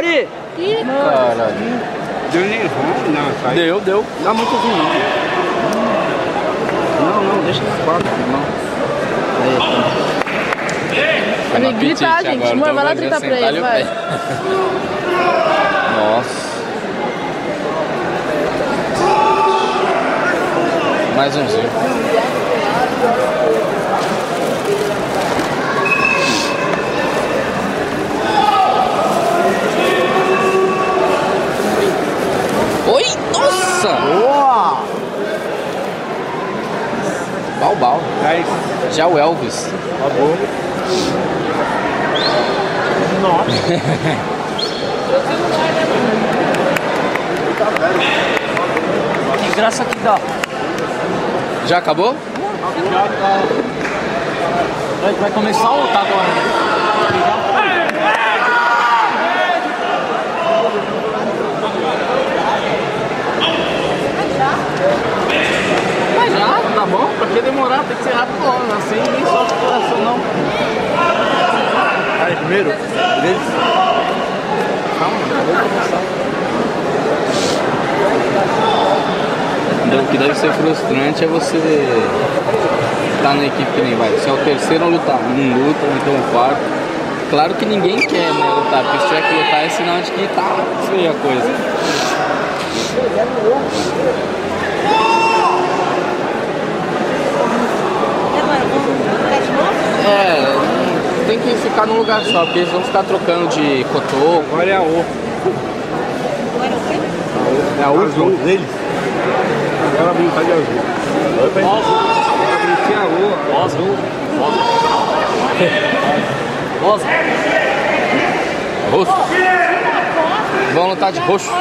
Mauri! Caralho. Deu nem ruim, não, sai. Deu. Dá muito ruim, não, deixa na quarta, irmão. Ele grita, gente. Amor, vai lá gritar pra ele, vai. Nossa. Mais umzinho. Oi! Nossa! Boa! Bal. 10. Já o Elvis. Acabou. Nossa. Que graça que dá. Já acabou? Já tá. Vai começar ou tá agora? Mas já, tá bom? Pra que demorar? Tem que ser rápido logo, assim ninguém sofre o coração não. Aí, primeiro, deles. Calma, acabou de começar. O que deve ser frustrante é você estar na equipe que nem vai. Se é o terceiro não luta, não luta, ou então o quarto. Claro que ninguém quer, né, lutar, porque se tiver que lutar é sinal de que tá feia a coisa. É, tem que ficar num lugar só, porque eles vão ficar trocando de cotoco. Agora é a O. É a Azul deles. Agora vem tá de azul. Agora vem a O. Azul. Roxo. Vão lutar de roxo.